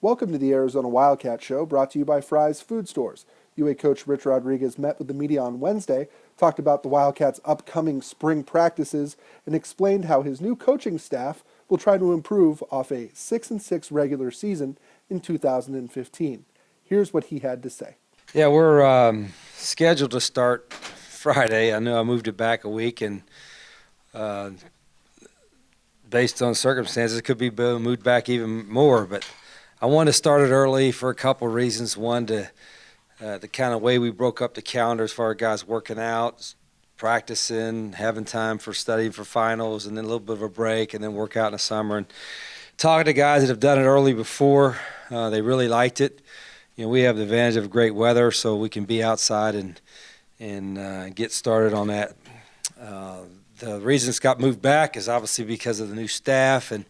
Welcome to the Arizona Wildcat Show, brought to you by Fry's Food Stores. UA coach Rich Rodriguez met with the media on Wednesday, talked about the Wildcats' upcoming spring practices, and explained how his new coaching staff will try to improve off a 6-6 regular season in 2015. Here's what he had to say. Yeah, we're scheduled to start Friday. I know I moved it back a week, and based on circumstances, it could be moved back even more, but I wanted to start it early for a couple of reasons. One, the kind of way we broke up the calendar as far as guys working out, practicing, having time for studying for finals, and then a little bit of a break, and then work out in the summer. And talking to guys that have done it early before, they really liked it. You know, we have the advantage of great weather, so we can be outside and get started on that. The reason it's got moved back is obviously because of the new staff and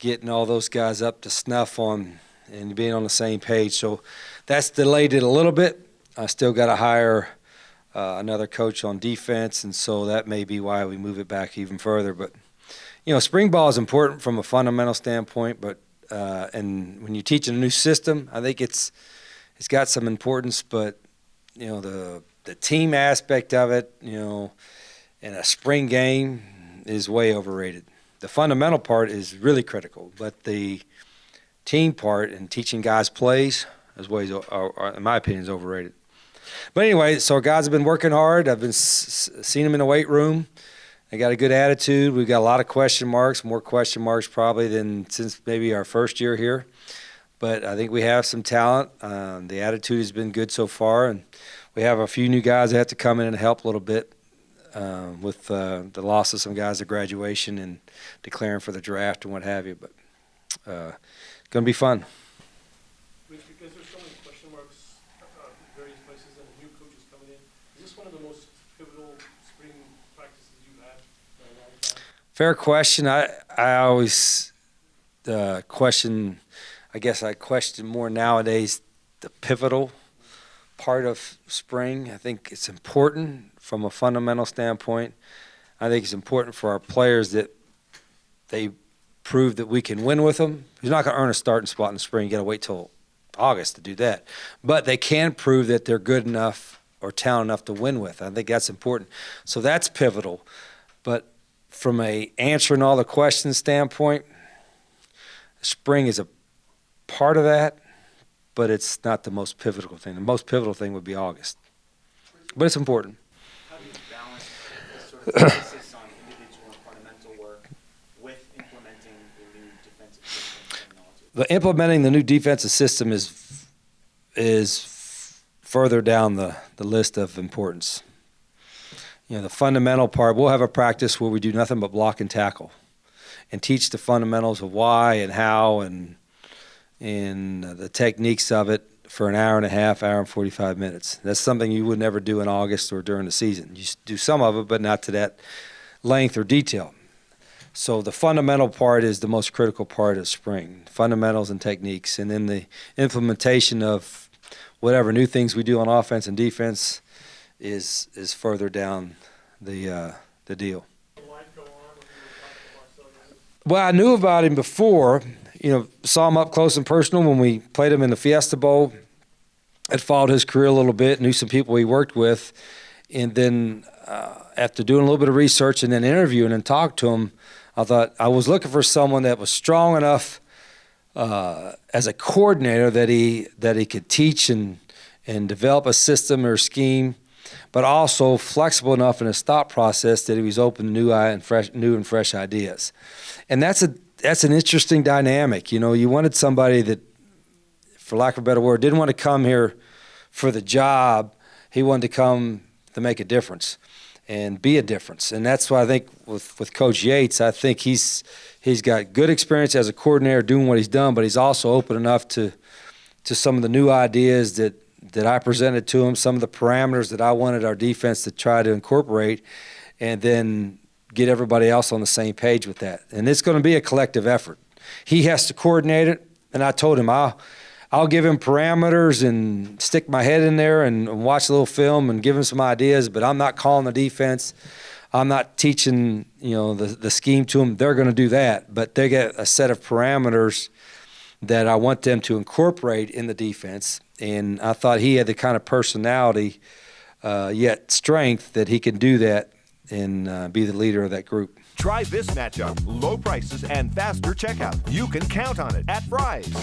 getting all those guys up to snuff on and being on the same page. So that's delayed it a little bit. I still got to hire another coach on defense, and so that may be why we move it back even further. But, you know, spring ball is important from a fundamental standpoint, but and when you're teaching a new system, I think it's got some importance, but, you know, the team aspect of it, you know, in a spring game is way overrated. The fundamental part is really critical, but the team part and teaching guys plays is ways, in my opinion, is overrated. But anyway, so our guys have been working hard. I've been seeing them in the weight room. They got a good attitude. We've got a lot of question marks, more question marks probably than since maybe our first year here. But I think we have some talent. The attitude has been good so far, and we have a few new guys that have to come in and help a little bit. With the loss of some guys at graduation and declaring for the draft and what have you, but going to be fun. Rich, because there's so many question marks in various places and the new coaches coming in, is this one of the most pivotal spring practices you've had in a long time? Fair question. I always question, I guess I question more nowadays the pivotal part of spring. I think it's important from a fundamental standpoint. I think it's important for our players that they prove that we can win with them. You're not going to earn a starting spot in the spring. You got to wait till August to do that. But they can prove that they're good enough or talented enough to win with. I think that's important. So that's pivotal. But from a answering all the questions standpoint, spring is a part of that, but it's not the most pivotal thing. The most pivotal thing would be August. But it's important. How do you balance this sort of emphasis on individual and fundamental work with implementing the new defensive system technology? Implementing the new defensive system is further down the list of importance. You know, the fundamental part, we'll have a practice where we do nothing but block and tackle and teach the fundamentals of why and how and the techniques of it for an hour and a half, hour and 45 minutes. That's something you would never do in August or during the season. You do some of it, but not to that length or detail. So the fundamental part is the most critical part of spring, fundamentals and techniques, and then the implementation of whatever new things we do on offense and defense is further down the deal. Well, I knew about him before. You know, saw him up close and personal when we played him in the Fiesta Bowl. Had followed his career a little bit, knew some people he worked with, and then after doing a little bit of research and then interviewing and talked to him, I thought I was looking for someone that was strong enough as a coordinator that he could teach and develop a system or scheme, but also flexible enough in his thought process that he was open to new and fresh ideas. And that's an interesting dynamic. You know, you wanted somebody that, for lack of a better word, didn't want to come here for the job. He wanted to come to make a difference and be a difference. And that's why I think with Coach Yates, I think he's got good experience as a coordinator doing what he's done, but he's also open enough to some of the new ideas that I presented to him, some of the parameters that I wanted our defense to try to incorporate, and then get everybody else on the same page with that. And it's going to be a collective effort. He has to coordinate it, and I told him I'll give him parameters and stick my head in there and watch a little film and give him some ideas, but I'm not calling the defense. I'm not teaching, the scheme to them. They're going to do that, but they get a set of parameters that I want them to incorporate in the defense. And I thought he had the kind of personality, yet strength, that he can do that and be the leader of that group. Try this matchup. Low prices and faster checkout. You can count on it at Fry's.